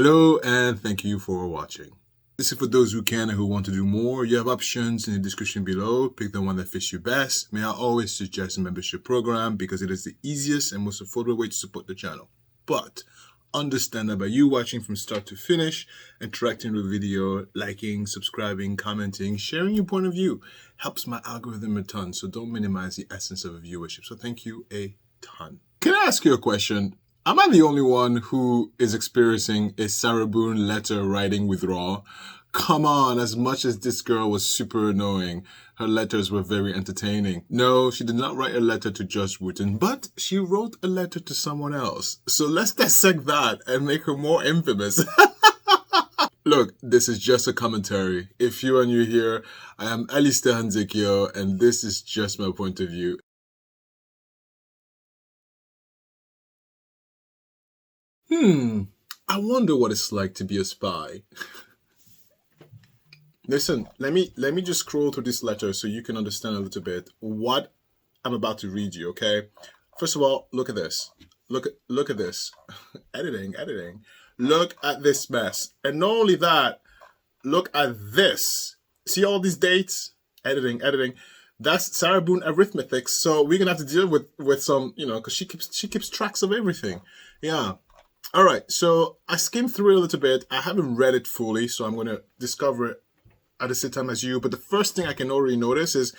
Hello and thank you for watching. This is for those who can and who want to do more. You have options in the description below. Pick the one that fits you best. May I always suggest a membership program because it is the easiest and most affordable way to support the channel. But understand that by you watching from start to finish, interacting with the video, liking, subscribing, commenting, sharing your point of view helps my algorithm a ton. So don't minimize the essence of a viewership. So thank you a ton. Can I ask you a question? Am I the only one who is experiencing a Sarah Boone letter writing withdrawal? Come on, as much as this girl was super annoying, her letters were very entertaining. No, she did not write a letter to Judge Wooten, but she wrote a letter to someone else. So let's dissect that and make her more infamous. Look, this is just a commentary. If you are new here, I am Alistair Hanzekio, and this is just my point of view. I wonder what it's like to be a spy. Listen, let me just scroll through this letter so you can understand a little bit what I'm about to read you, okay? First of all, look at this. Look at this. editing. Look at this mess. And not only that, look at this. See all these dates? Editing. That's Sarah Boone arithmetic. So we're gonna have to deal with some, because she keeps tracks of everything. Yeah. All right, so I skimmed through it a little bit. I haven't read it fully, so I'm going to discover it at the same time as you. But the first thing I can already notice is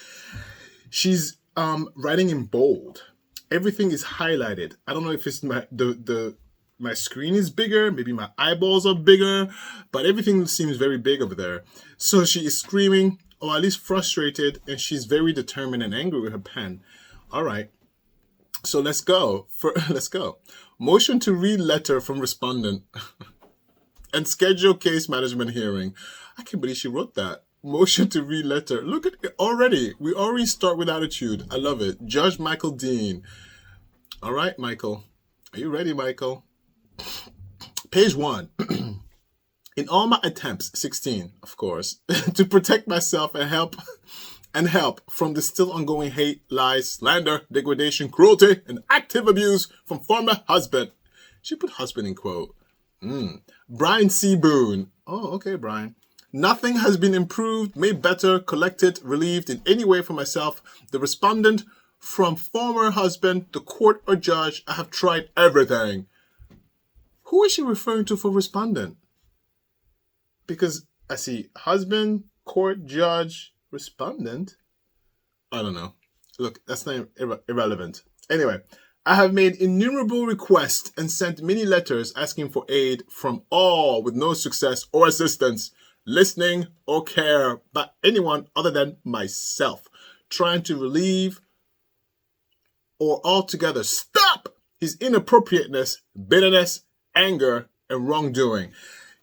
she's writing in bold. Everything is highlighted. I don't know if it's my screen is bigger, maybe my eyeballs are bigger, but everything seems very big over there. So she is screaming, or at least frustrated, and she's very determined and angry with her pen. All right. So let's go. Motion to read letter from respondent and schedule case management hearing. I can't believe she wrote that. Motion to read letter. Look at it already. We already start with attitude. I love it. Judge Michael Dean. All right, Michael. Are you ready, Michael? Page 1. In all my attempts, 16, of course, to protect myself and help from the still ongoing hate, lies, slander, degradation, cruelty, and active abuse from former husband. She put husband in quote. Brian C. Boone. Oh, okay, Brian. Nothing has been improved, made better, collected, relieved in any way for myself, the respondent, from former husband, the court or judge. I have tried everything. Who is she referring to for respondent? Because I see husband, court, judge, respondent? I don't know. Look, that's not irrelevant. Anyway, I have made innumerable requests and sent many letters asking for aid from all with no success or assistance, listening or care by anyone other than myself, trying to relieve or altogether stop his inappropriateness, bitterness, anger, and wrongdoing.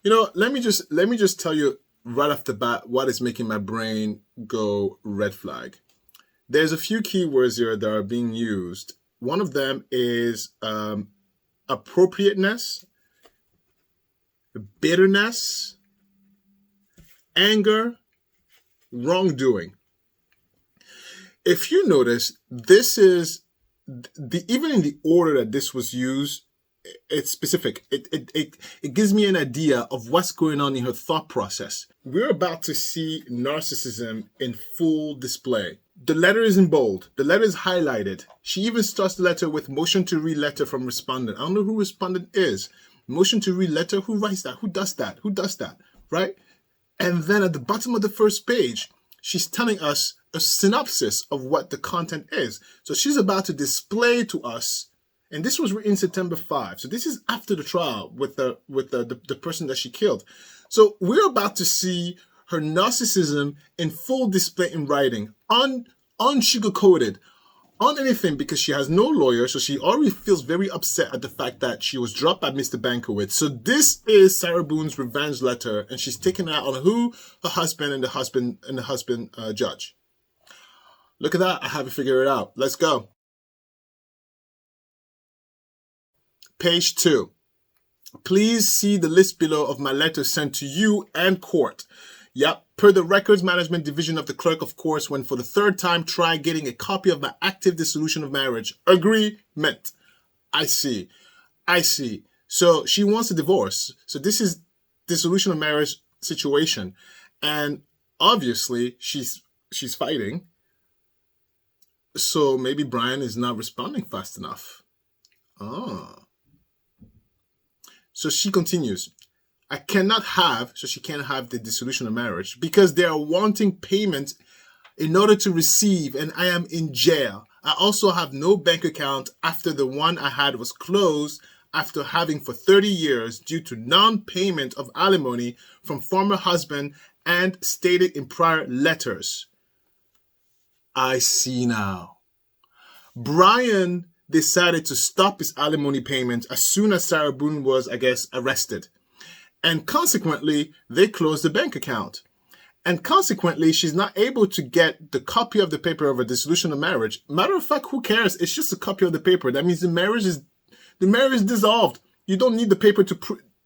Let me just tell you right off the bat what is making my brain go red flag. There's a few keywords here that are being used. One of them is appropriateness, bitterness, anger, wrongdoing. If you notice, this is even in the order that this was used, it's specific. It gives me an idea of what's going on in her thought process. We're about to see narcissism in full display. The letter is in bold. The letter is highlighted. She even starts the letter with motion to read letter from respondent. I don't know who respondent is. Motion to read letter. Who writes that? Who does that? Who does that? Right? And then at the bottom of the first page, she's telling us a synopsis of what the content is. So she's about to display to us. And this was written September 5. So this is after the trial with the person that she killed. So we're about to see her narcissism in full display in writing, unsugar-coated, on anything, because she has no lawyer. So she already feels very upset at the fact that she was dropped by Mr. Bankowitz. So this is Sarah Boone's revenge letter, and she's taking it out on who? Her husband and the husband judge. Look at that. I haven't figured it out. Let's go. Page 2. Please see the list below of my letters sent to you and court. Yep, per the Records Management Division of the Clerk of Courts, when for the third time try getting a copy of my active dissolution of marriage agreement. I see. So she wants a divorce. So this is dissolution of marriage situation. And obviously she's fighting. So maybe Brian is not responding fast enough. Oh. So she continues. I cannot have, so she can't have the dissolution of marriage because they are wanting payment in order to receive, and I am in jail. I also have no bank account after the one I had was closed after having for 30 years due to non-payment of alimony from former husband and stated in prior letters. I see now. Brian decided to stop his alimony payment as soon as Sarah Boone was, I guess, arrested. And consequently, they closed the bank account. And consequently, she's not able to get the copy of the paper of a dissolution of marriage. Matter of fact, who cares? It's just a copy of the paper. That means the marriage is dissolved. You don't need the paper to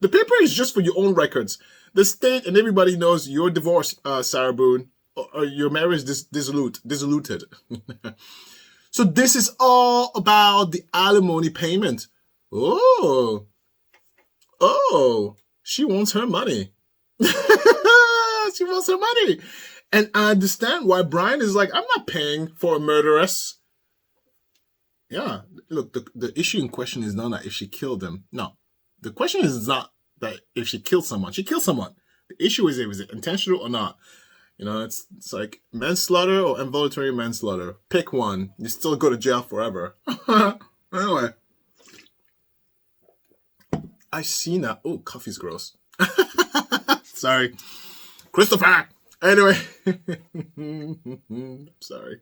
the paper is just for your own records. The state and everybody knows you're divorced, Sarah Boone, or your marriage is dissoluted. So this is all about the alimony payment. Oh, she wants her money. She wants her money. And I understand why Brian is like, I'm not paying for a murderess. Yeah, look, the issue in question is not that if she killed him. No, the question is not that if she killed someone. She killed someone. The issue is, was it intentional or not? You know, it's like manslaughter or involuntary manslaughter. Pick one. You still go to jail forever. Anyway. I see now. Oh, coffee's gross. Sorry. Christopher! Anyway. Sorry.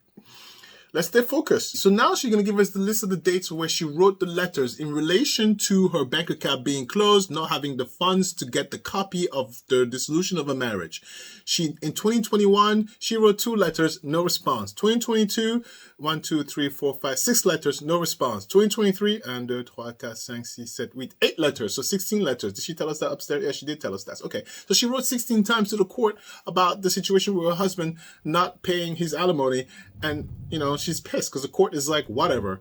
Let's stay focused. So now she's going to give us the list of the dates where she wrote the letters in relation to her bank account being closed, not having the funds to get the copy of the dissolution of a marriage. In 2021, she wrote 2 letters, no response. 2022, 1, 2, 3, 4, 5, 6 letters, no response. 2023, 1, 2, 3, 4, 5, 6, 7, 8, 8 letters. So 16 letters. Did she tell us that upstairs? Yeah, she did tell us that. Okay. So she wrote 16 times to the court about the situation with her husband not paying his alimony. And, you know, she's pissed because the court is like, whatever.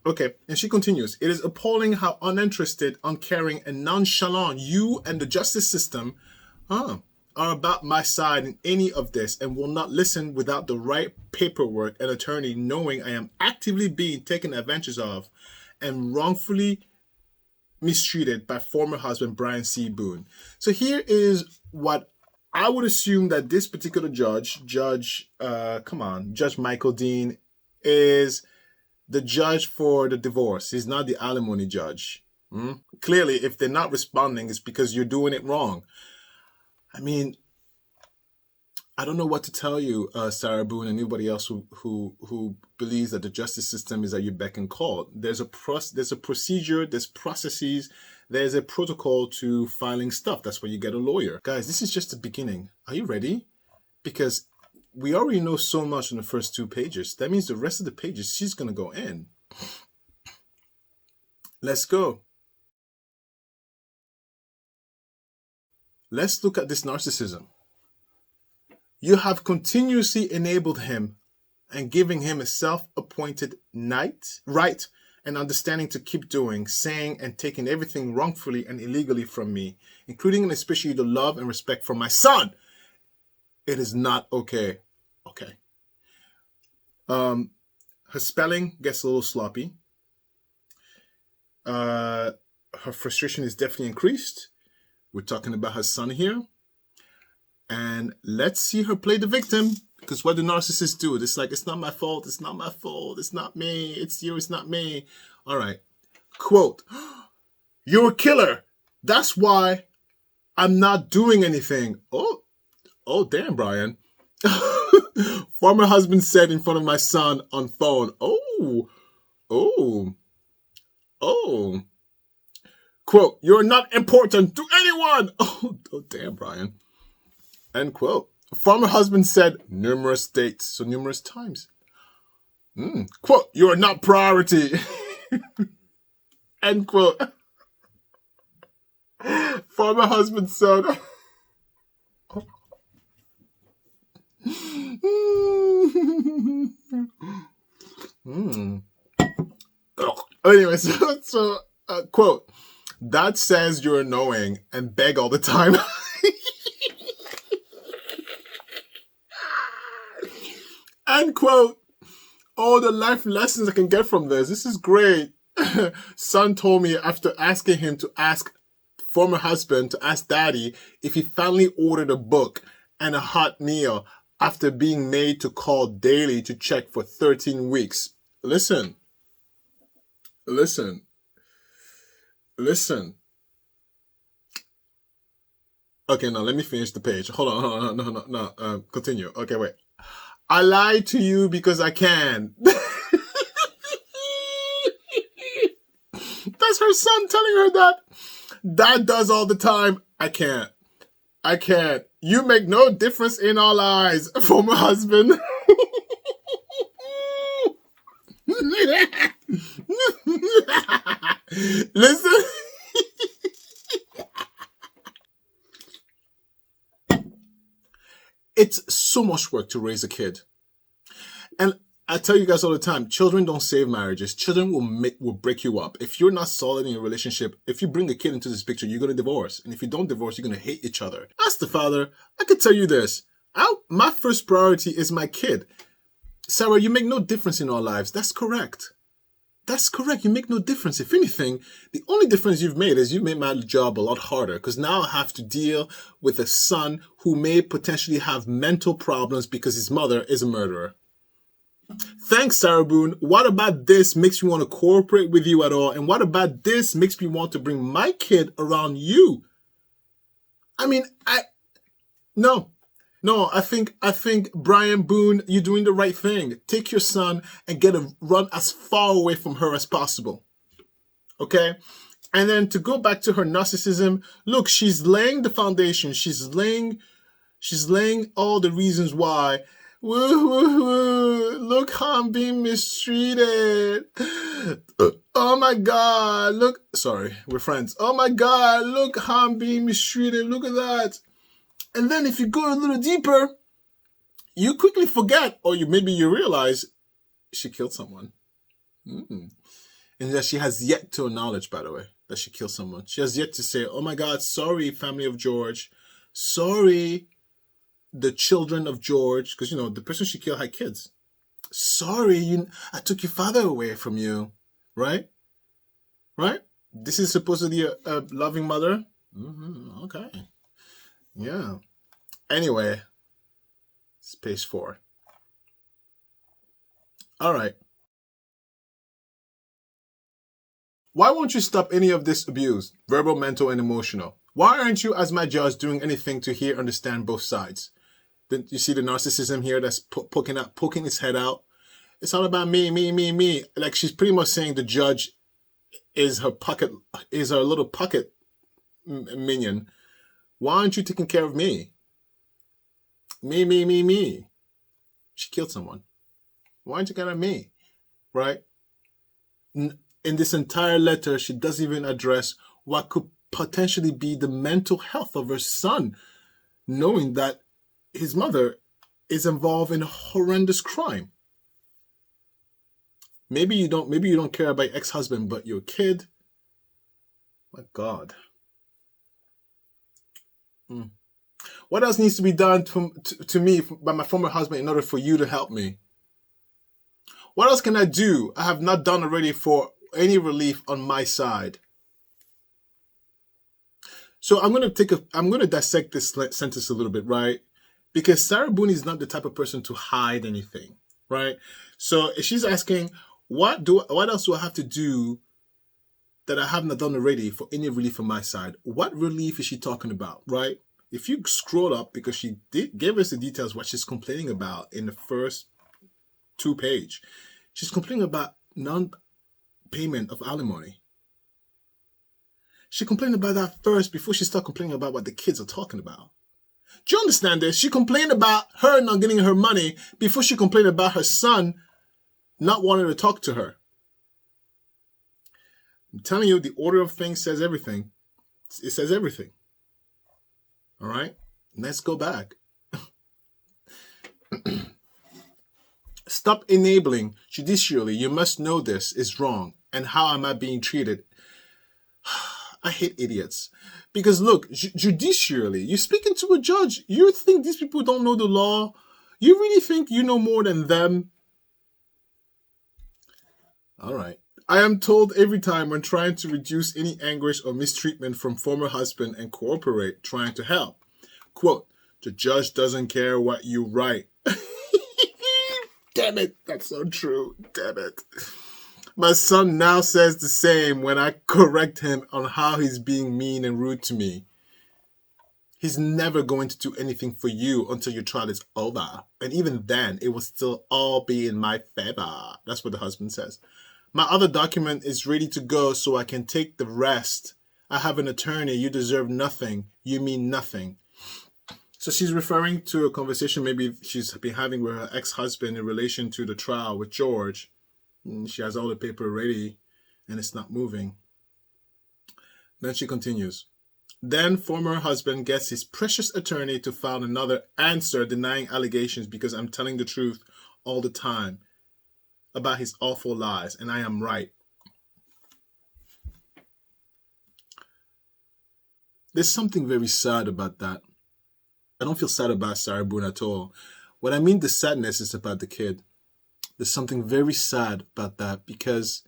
Okay. And she continues. It is appalling how uninterested, uncaring, and nonchalant you and the justice system are about my side in any of this and will not listen without the right paperwork and attorney, knowing I am actively being taken advantage of and wrongfully mistreated by former husband Brian C. Boone. So here is what I would assume that this particular Judge Michael Dean, is the judge for the divorce. He's not the alimony judge. Clearly, if they're not responding, it's because you're doing it wrong. I mean, I don't know what to tell you, Sarah Boone, and anybody else who believes that the justice system is at your beck and call. There's a procedure, there's processes, there's a protocol to filing stuff. That's why you get a lawyer. Guys, this is just the beginning. Are you ready? Because we already know so much in the first 2 pages. That means the rest of the pages, she's going to go in. Let's go. Let's look at this narcissism. You have continuously enabled him and giving him a self-appointed right and understanding to keep doing, saying, and taking everything wrongfully and illegally from me, including and especially the love and respect for my son. It is not okay. Okay. Her spelling gets a little sloppy. Her frustration is definitely increased. We're talking about her son here. And let's see her play the victim. Because what do narcissists do? It's like, it's not my fault. It's not my fault. It's not me. It's you. It's not me. All right. Quote, you're a killer. That's why I'm not doing anything. Oh, damn, Brian. Former husband said in front of my son on phone. Oh. Quote, you're not important to anyone. Oh, damn, Brian. End quote. Former husband said numerous dates, so numerous times. Quote, you are not priority. End quote. Former husband said. Anyway, so quote, That says you're annoying and beg all the time. End quote. Oh, the life lessons I can get from this. This is great. Son told me after asking him to ask former husband to ask daddy if he finally ordered a book and a hot meal after being made to call daily to check for 13 weeks. Listen. Okay, now let me finish the page. Hold on. No. Continue. Okay, wait. I lied to you because I can. That's her son telling her that. Dad does all the time. I can't. You make no difference in our lives, former husband. Listen. It's so much work to raise a kid. And I tell you guys all the time, children don't save marriages. Children will break you up. If you're not solid in your relationship, if you bring a kid into this picture, you're going to divorce. And if you don't divorce, you're going to hate each other. As the father, I can tell you this. My first priority is my kid. Sarah, you make no difference in our lives. That's correct. You make no difference. If anything, the only difference you've made is you've made my job a lot harder, because now I have to deal with a son who may potentially have mental problems because his mother is a murderer. Thanks, Sarah Boone. What about this makes me want to cooperate with you at all? And what about this makes me want to bring my kid around you? I mean, No, I think Brian Boone, you're doing the right thing. Take your son and run as far away from her as possible. Okay? And then to go back to her narcissism, look, she's laying the foundation. She's laying all the reasons why. Woo, look how I'm being mistreated. Oh my God, look, sorry, we're friends. Oh my God, look how I'm being mistreated. Look at that. And then if you go a little deeper, you quickly forget, or maybe you realize she killed someone. And that she has yet to acknowledge, by the way, that she killed someone. She has yet to say, oh my God, sorry, family of George. Sorry, the children of George. Because, the person she killed had kids. Sorry, I took your father away from you. Right? This is supposedly a loving mother. Okay. Yeah. Anyway, it's page 4. All right. Why won't you stop any of this abuse, verbal, mental, and emotional? Why aren't you, as my judge, doing anything to understand both sides? Then you see the narcissism here that's poking its head out. It's all about me. Like she's pretty much saying the judge is her little pocket minion. Why aren't you taking care of me? Me. She killed someone. Why aren't you taking care of me? Right? In this entire letter, she doesn't even address what could potentially be the mental health of her son, knowing that his mother is involved in a horrendous crime. Maybe you don't care about your ex-husband, but your kid. My God. What else needs to be done to me by my former husband in order for you to help me? What else can I do I have not done already for any relief on my side? So I'm going to dissect this sentence a little bit, right? Because Sarah Boone is not the type of person to hide anything, right? So she's asking, what else do I have to do that I have not done already for any relief on my side? What relief is she talking about, right? If you scroll up, because she gave us the details what she's complaining about in the first 2 pages. She's complaining about non-payment of alimony. She complained about that first before she started complaining about what the kids are talking about. Do you understand this? She complained about her not getting her money before she complained about her son not wanting to talk to her. I'm telling you, the order of things says everything. It says everything. All right? Let's go back. Stop enabling judicially. You must know this is wrong. And how am I being treated? I hate idiots. Because look, judicially, you're speaking to a judge. You think these people don't know the law? You really think you know more than them? All right. I am told every time when trying to reduce any anguish or mistreatment from former husband and cooperate, trying to help. Quote, the judge doesn't care what you write. Damn it. That's so true. Damn it. My son now says the same when I correct him on how he's being mean and rude to me. He's never going to do anything for you until your trial is over. And even then, it will still all be in my favor. That's what the husband says. My other document is ready to go so I can take the rest. I have an attorney. You deserve nothing. You mean nothing. So she's referring to a conversation maybe she's been having with her ex-husband in relation to the trial with George. And she has all the paper ready and it's not moving. Then she continues. Then former husband gets his precious attorney to file another answer denying allegations because I'm telling the truth all the time about his awful lies, and I am right. There's something very sad about that. I don't feel sad about Sarah Boone at all. What I mean, the sadness is about the kid. There's something very sad about that because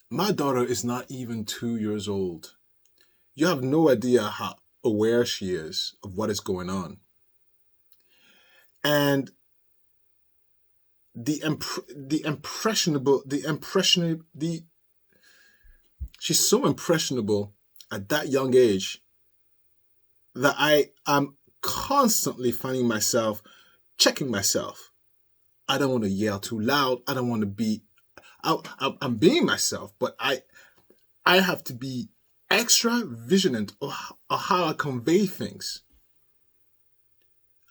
my daughter is not even 2 years old. You have no idea how aware she is of what is going on. And she's so impressionable at that young age that I am constantly finding myself checking myself. I don't want to yell too loud. I don't want to be, I'm being myself, but I have to be extra vigilant of how I convey things.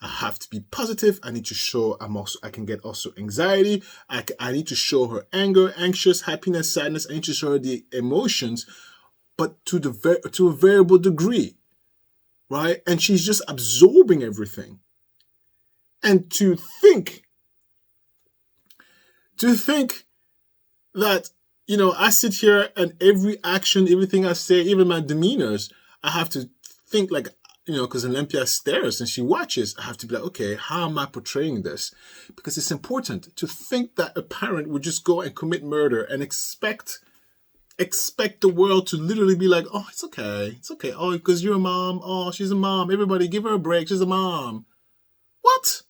I have to be positive. I need to show I can get also anxiety. I need to show her anger, anxious, happiness, sadness. I need to show her the emotions, but to a variable degree, right? And she's just absorbing everything. And to think that, I sit here and every action, everything I say, even my demeanors, I have to think like, because Olympia stares and she watches, I have to be like, okay, how am I portraying this? Because it's important to think that a parent would just go and commit murder and expect the world to literally be like, oh, it's okay. It's okay. Oh, because you're a mom. Oh, she's a mom. Everybody give her a break. She's a mom. What?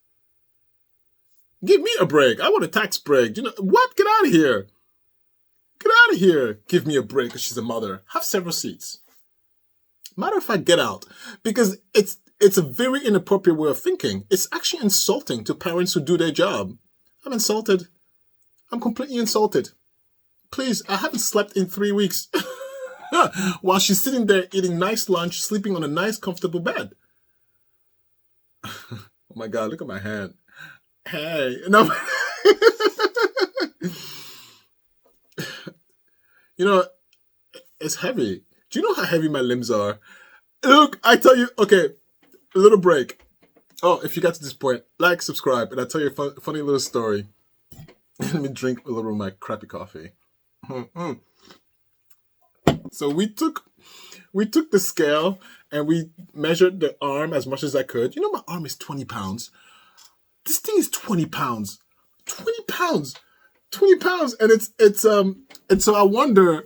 Give me a break. I want a tax break. What? Get out of here. Get out of here. Give me a break because she's a mother. Have several seats. Matter of fact, get out. Because it's a very inappropriate way of thinking. It's actually insulting to parents who do their job. I'm insulted. I'm completely insulted. Please, I haven't slept in 3 weeks. While she's sitting there eating nice lunch, sleeping on a nice, comfortable bed. Oh my God, look at my hand. Hey. No. It's heavy. Do you know how heavy my limbs are? Look, I tell you, okay, a little break. Oh, if you got to this point, like, subscribe, and I'll tell you a funny little story. Let me drink a little of my crappy coffee. So we took the scale and we measured the arm as much as I could. My arm is 20 pounds. This thing is 20 pounds. 20 pounds. 20 pounds. And so I wonder,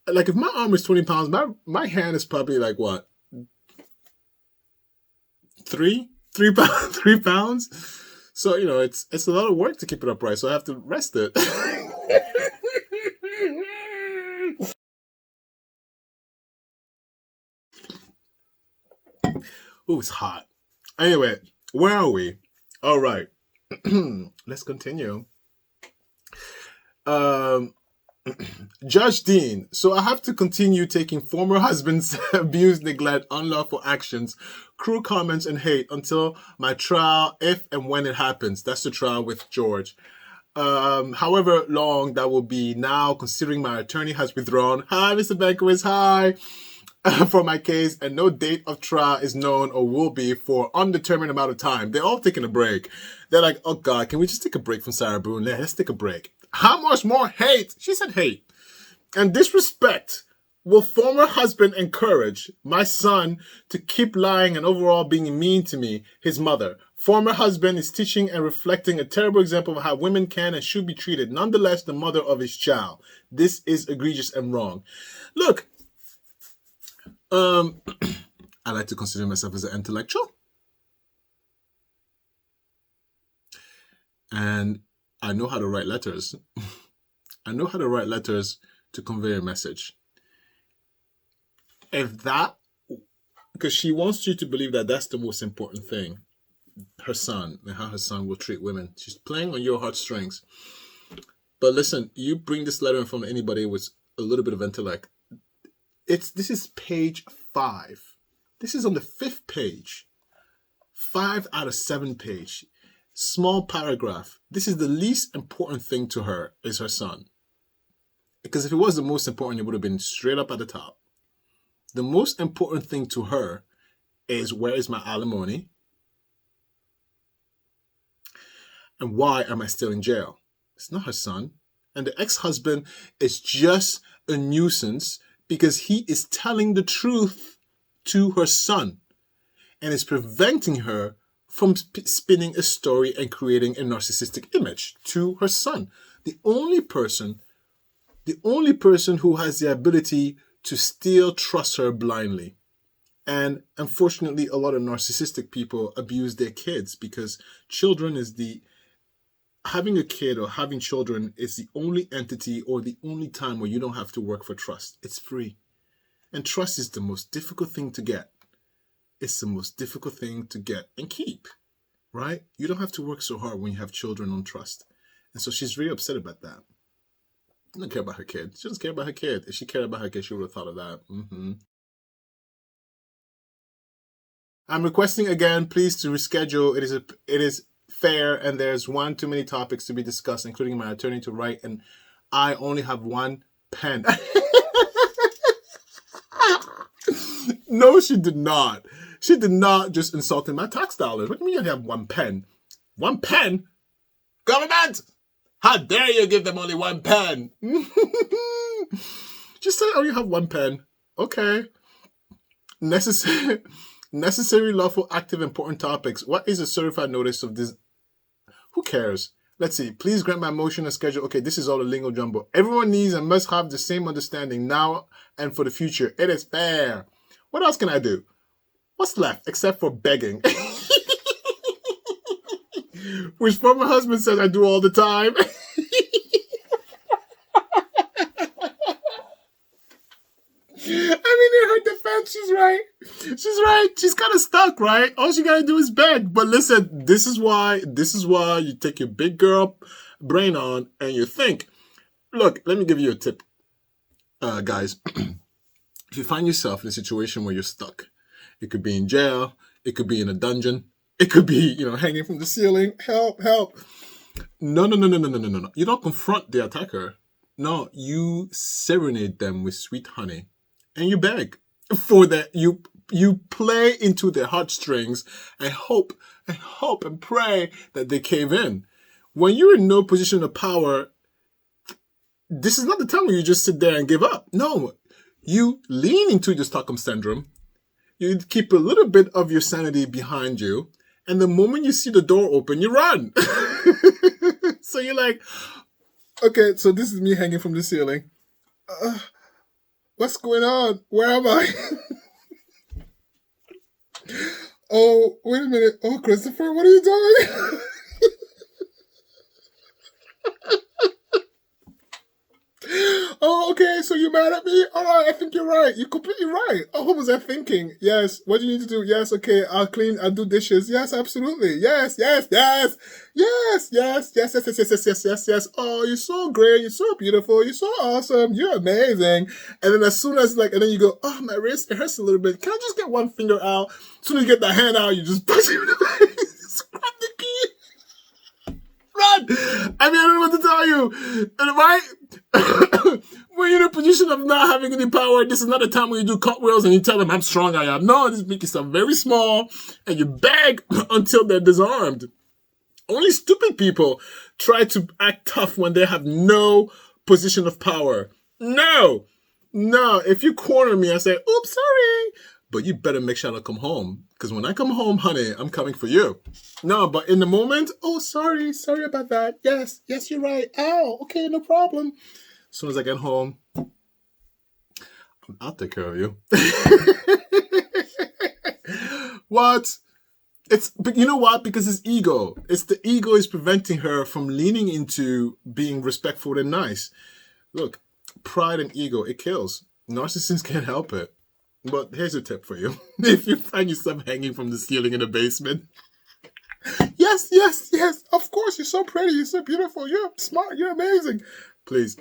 like, if my arm is 20 pounds, my hand is probably like what? 3 pounds? 3 pounds? So, it's a lot of work to keep it upright. So I have to rest it. Oh, it's hot. Anyway, where are we? All right. Let's continue. Judge Dean, so I have to continue taking former husband's abuse, neglect, unlawful actions, cruel comments, and hate until my trial, if and when it happens. That's the trial with George. However long that will be now, considering my attorney has withdrawn. Hi, Mr. Benkowitz. Hi. For my case, and no date of trial is known or will be for undetermined amount of time. They're all taking a break. They're like, oh God, can we just take a break from Sarah Boone? Let's take a break. How much more hate? She said hate. and disrespect will former husband encourage my son to keep lying and overall being mean to me, his mother. Former husband is teaching and reflecting a terrible example of how women can and should be treated. Nonetheless, the mother of his child. This is egregious and wrong. Look, I like to consider myself as an intellectual. And I know how to write letters. I know how to write letters to convey a message. Because she wants you to believe that that's the most important thing, her son, and how her son will treat women. She's playing on your heartstrings. But listen, you bring this letter in front of anybody with a little bit of intellect. This is page 5. This is on the 5th page. 5 out of 7 page. Small paragraph. This is the least important thing to her, is her son. Because if it was the most important, it would have been straight up at the top. The most important thing to her is, where is my alimony? And why am I still in jail? It's not her son. And the ex-husband is just a nuisance because he is telling the truth to her son and is preventing her from spinning a story and creating a narcissistic image to her son. The only person who has the ability to still trust her blindly. And unfortunately, a lot of narcissistic people abuse their kids because having a kid or having children is the only entity or the only time where you don't have to work for trust. It's free. And trust is the most difficult thing to get. It's the most difficult thing to get and keep, right? You don't have to work so hard when you have children on trust. And so she's really upset about that. She doesn't care about her kid. She doesn't care about her kid. If she cared about her kid, she would have thought of that. I'm requesting again, please, to reschedule. It is fair, and there's one too many topics to be discussed, including my attorney to write, and I only have one pen. No, she did not. She did not just insulting my tax dollars. What do you mean you have one pen? One pen? Government! How dare you give them only one pen? Just say, oh, you have one pen. Okay. Necessary, lawful, active, important topics. What is a certified notice of this? Who cares? Let's see. Please grant my motion and schedule. Okay, this is all a lingo jumbo. Everyone needs and must have the same understanding now and for the future. It is fair. What else can I do? What's left except for begging? Which former husband says I do all the time. I mean, in her defense, she's right. She's right. She's kind of stuck, right? All she gotta do is beg. But listen, this is why you take your big girl brain on and you think. Look, let me give you a tip, guys. If you find yourself in a situation where you're stuck, it could be in jail, it could be in a dungeon, it could be, hanging from the ceiling. Help, help. No. You don't confront the attacker. No, you serenade them with sweet honey. And you beg for that. You play into their heartstrings and hope and pray that they cave in. When you're in no position of power, this is not the time where you just sit there and give up. No, you lean into your Stockholm syndrome. You keep a little bit of your sanity behind you. And the moment you see the door open, you run. So you're like, okay, so this is me hanging from the ceiling. What's going on? Where am I? Oh, wait a minute. Oh, Christopher, what are you doing? Oh, okay, so you're mad at me? All right, I think you're right. You're completely right. Oh, what was I thinking? Yes, what do you need to do? Yes, okay, I'll do dishes. Yes, absolutely. Yes. Oh, you're so great. You're so beautiful. You're so awesome. You're amazing. And then as soon as and then you go, oh, my wrist, it hurts a little bit. Can I just get one finger out? As soon as you get the hand out, you just punch it in the face. Grab the key. Run! I mean, I don't know what to tell you. And right? When you're in a position of not having any power, this is not a time when you do cartwheels and you tell them how strong I am. No, just make yourself very small and you beg until they're disarmed. Only stupid people try to act tough when they have no position of power. No, no. If you corner me, I say, oops, sorry. But you better make sure I come home. Because when I come home, honey, I'm coming for you. No, but in the moment, oh, sorry about that. Yes, you're right. Oh, okay, no problem. As soon as I get home, I'll take care of you. What? But you know what? Because it's ego. It's the ego is preventing her from leaning into being respectful and nice. Look, pride and ego, it kills. Narcissists can't help it. But here's a tip for you. If you find yourself hanging from the ceiling in the basement, yes, of course, you're so pretty, you're so beautiful, you're smart, you're amazing. Please.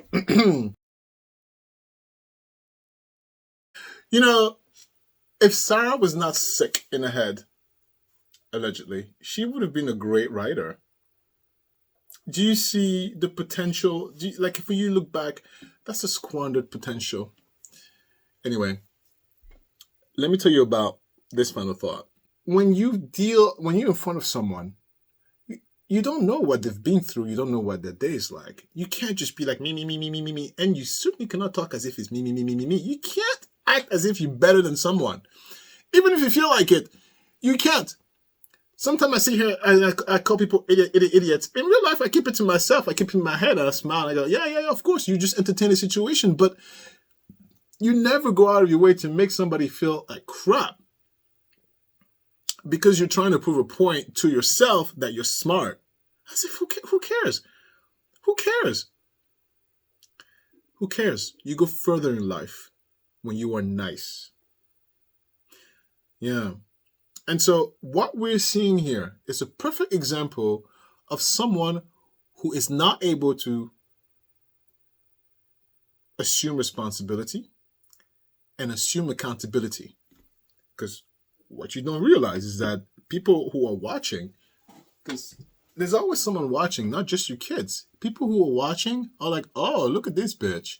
You know, if Sarah was not sick in the head, allegedly, she would have been a great writer. Do you see the potential? Like, if you look back, that's a squandered potential. Anyway, let me tell you about this final thought. When you're in front of someone, you don't know what they've been through. You don't know what their day is like. You can't just be like, me. And you certainly cannot talk as if it's me. You can't act as if you're better than someone. Even if you feel like it, you can't. Sometimes I sit here and I call people idiots. In real life, I keep it to myself. I keep it in my head and I smile and I go, yeah, of course. You just entertain the situation. But you never go out of your way to make somebody feel like crap because you're trying to prove a point to yourself that you're smart. As if, who cares? Who cares? Who cares? You go further in life when you are nice. Yeah. And so what we're seeing here is a perfect example of someone who is not able to assume responsibility and assume accountability. Because what you don't realize is that people who are watching, because there's always someone watching, not just your kids. People who are watching are like, oh, look at this bitch.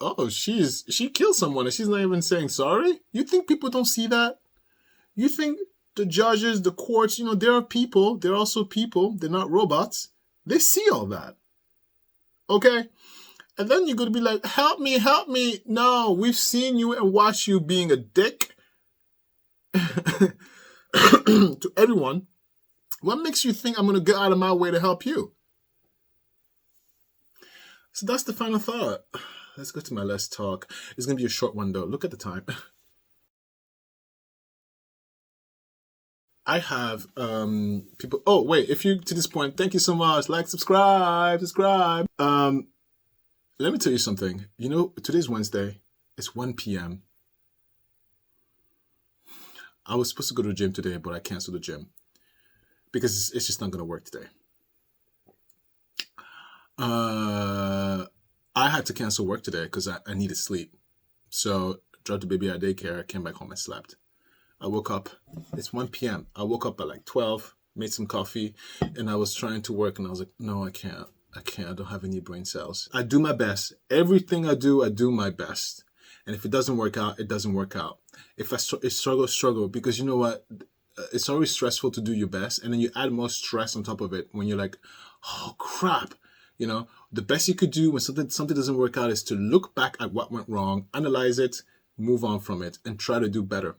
Oh, she killed someone and she's not even saying sorry. You think people don't see that? You think the judges, the courts, there are people. They're also people. They're not robots. They see all that. Okay? And then you're going to be like, help me. No, we've seen you and watched you being a dick to everyone. What makes you think I'm going to get out of my way to help you? So that's the final thought. Let's go to my last talk. It's going to be a short one, though. Look at the time. I have people. Oh, wait. If you to this point, thank you so much. Like, subscribe. Let me tell you something. Today's Wednesday. It's 1 p.m. I was supposed to go to the gym today, but I canceled the gym because it's just not going to work today. I had to cancel work today because I needed sleep. So dropped the baby at daycare, came back home and slept. I woke up, it's 1 p.m. I woke up at like 12, made some coffee, and I was trying to work and I was like, no, I can't. I don't have any brain cells. I do my best. Everything I do my best. And if it doesn't work out, it doesn't work out. If I struggle, because you know what? It's always stressful to do your best. And then you add more stress on top of it when you're like, oh, crap. The best you could do when something doesn't work out is to look back at what went wrong, analyze it, move on from it, and try to do better.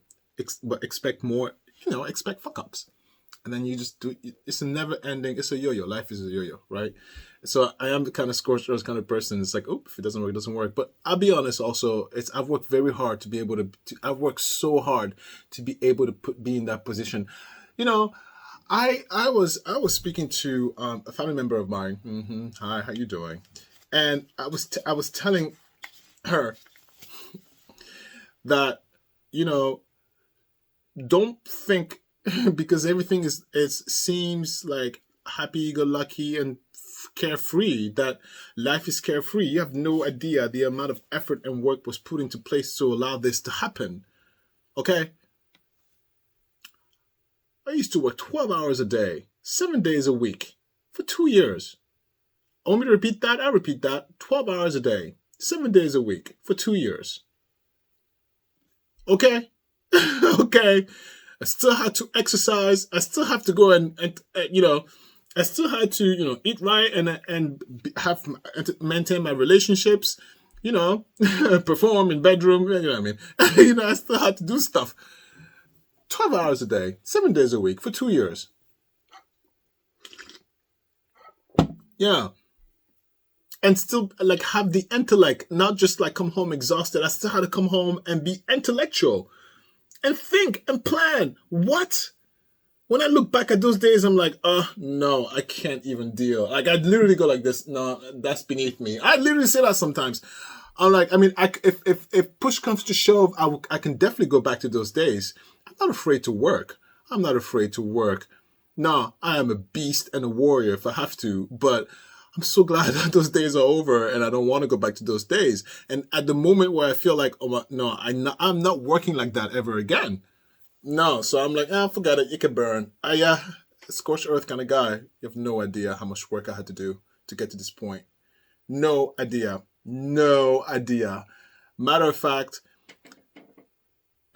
But expect more, expect fuck-ups. And then you just do, it's a never ending, it's a yo-yo. Life is a yo-yo, right? So I am the kind of scorched earth kind of person. It's like, if it doesn't work, it doesn't work. But I'll be honest also, I've worked very hard to be able to I've worked so hard to be able to be in that position. I was speaking to a family member of mine. Mm-hmm. Hi, how you doing? And I was telling her that, don't think because everything seems like happy-go-lucky and carefree, that life is carefree. You have no idea the amount of effort and work was put into place to allow this to happen. Okay? I used to work 12 hours a day, 7 days a week, for 2 years. Want me to repeat that? I repeat that. 12 hours a day, 7 days a week, for 2 years. Okay? Okay. I still had to exercise. I still have to go and I still had to, eat right and maintain my relationships. perform in bedroom, you know what I mean? I still had to do stuff. 12 hours a day, 7 days a week for 2 years. Yeah. And still like have the intellect, not just like come home exhausted. I still had to come home and be intellectual and think and plan. What? When I look back at those days, I'm like, no, I can't even deal. Like, I'd literally go like this. No, that's beneath me. I literally say that sometimes. I'm like, I mean, if push comes to shove, I can definitely go back to those days. I'm not afraid to work. I'm not afraid to work. No, I am a beast and a warrior if I have to, but I'm so glad that those days are over and I don't want to go back to those days. And at the moment where I feel like, no, I'm not working like that ever again. No, so I'm like, forget it. You can burn. Scorched earth kind of guy. You have no idea how much work I had to do to get to this point. No idea. No idea. Matter of fact,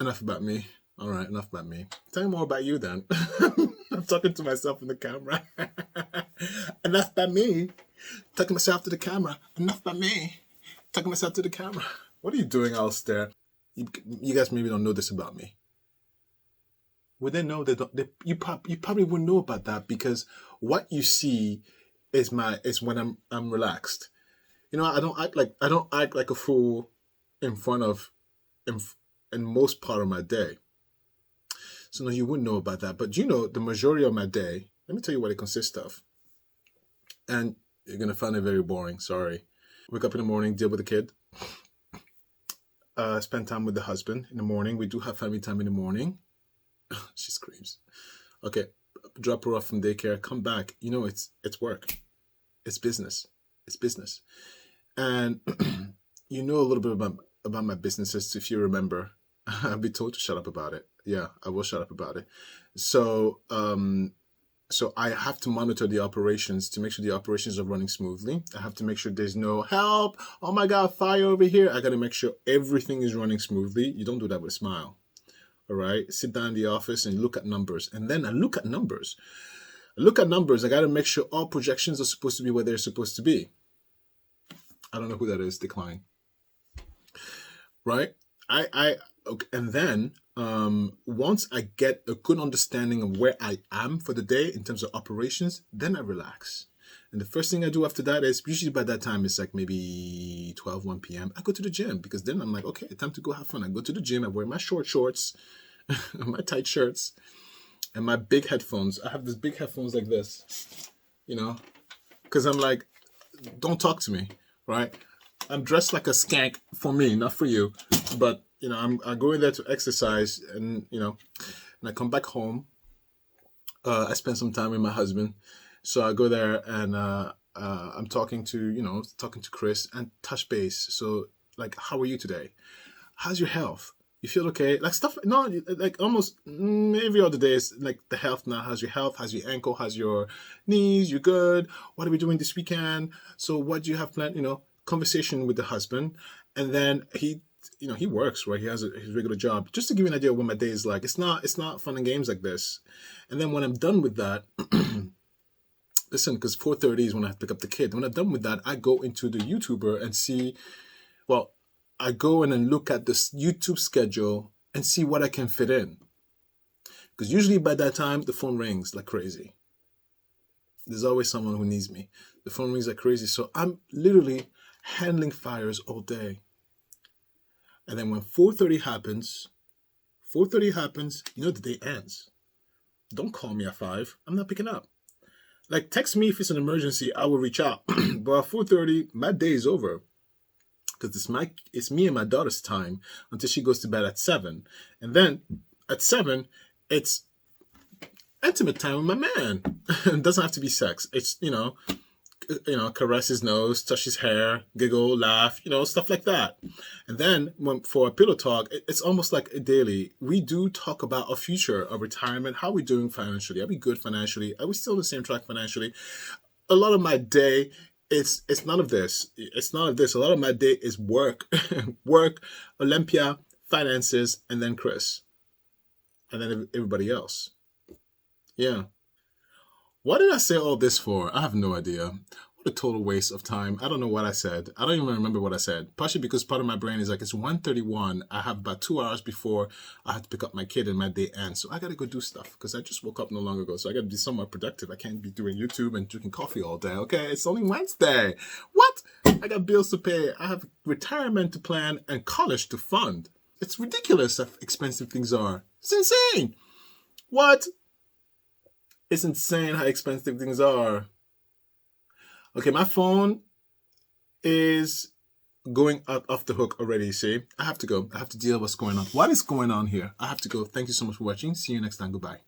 enough about me. All right, enough about me. Tell me more about you then. I'm talking to myself in the camera. Enough about me. Talking myself to the camera. Enough about me. Talking myself to the camera. What are you doing, Alistair? You guys maybe don't know this about me. Would they know? You probably wouldn't know about that because what you see is when I'm relaxed. I don't act like a fool in front of in most part of my day. So no, you wouldn't know about that. But the majority of my day, let me tell you what it consists of. And you're gonna find it very boring. Sorry. Wake up in the morning, deal with the kid. Spend time with the husband in the morning. We do have family time in the morning. She screams. Okay, drop her off from daycare, come back. It's work. It's business. It's business. And a little bit about my businesses, if you remember. I'll be told to shut up about it. Yeah, I will shut up about it. So I have to monitor the operations to make sure the operations are running smoothly. I have to make sure there's no help. Oh my God, fire over here. I got to make sure everything is running smoothly. You don't do that with a smile. All right, sit down in the office and look at numbers. And then I look at numbers. I got to make sure all projections are supposed to be where they're supposed to be. I don't know who that is. Decline. Right? Okay. And then once I get a good understanding of where I am for the day in terms of operations, then I relax. And the first thing I do after that is usually by that time it's like maybe 12, 1 p.m. I go to the gym because then I'm like, okay, time to go have fun. I go to the gym. I wear my short shorts, my tight shirts, and my big headphones. I have these big headphones like this, because I'm like, don't talk to me, right? I'm dressed like a skank for me, not for you. But, I go in there to exercise and I come back home. I spend some time with my husband. So I go there and I'm talking to Chris and touch base. So like, how are you today? How's your health? You feel okay? Like stuff, no, like almost every other day is like the health now. How's your health? How's your ankle? How's your knees? You good? What are we doing this weekend? So what do you have planned? Conversation with the husband. And then he works, right? He has his regular job. Just to give you an idea of what my day is like. It's not fun and games like this. And then when I'm done with that, listen, because 4:30 is when I have to pick up the kid. When I'm done with that, I go into the YouTuber and see, I go in and look at the YouTube schedule and see what I can fit in. Because usually by that time, the phone rings like crazy. There's always someone who needs me. The phone rings like crazy. So I'm literally handling fires all day. And then when 4:30 happens, the day ends. Don't call me at 5. I'm not picking up. Like, text me if it's an emergency. I will reach out. But at 4:30, my day is over. Because it's me and my daughter's time until she goes to bed at 7. And then at 7, it's intimate time with my man. It doesn't have to be sex. It's, caress his nose, touch his hair, giggle, laugh, stuff like that. And then for a pillow talk, it's almost like a daily. We do talk about our future, our retirement, how we're doing financially. Are we good financially? Are we still on the same track financially? A lot of my day, it's none of this. It's none of this. A lot of my day is work, work, Olympia, finances, and then Chris. And then everybody else. Yeah. What did I say all this for? I have no idea. What a total waste of time. I don't know what I said. I don't even remember what I said. Partially because part of my brain is like, it's 1:31. I have about 2 hours before I have to pick up my kid and my day ends. So I got to go do stuff because I just woke up not long ago. So I got to be somewhat productive. I can't be doing YouTube and drinking coffee all day. Okay, it's only Wednesday. What? I got bills to pay. I have retirement to plan and college to fund. It's ridiculous how expensive things are. It's insane. What? It's insane how expensive things are. Okay, my phone is going off the hook already, see? I have to go. I have to deal with what's going on. What is going on here? I have to go. Thank you so much for watching. See you next time. Goodbye.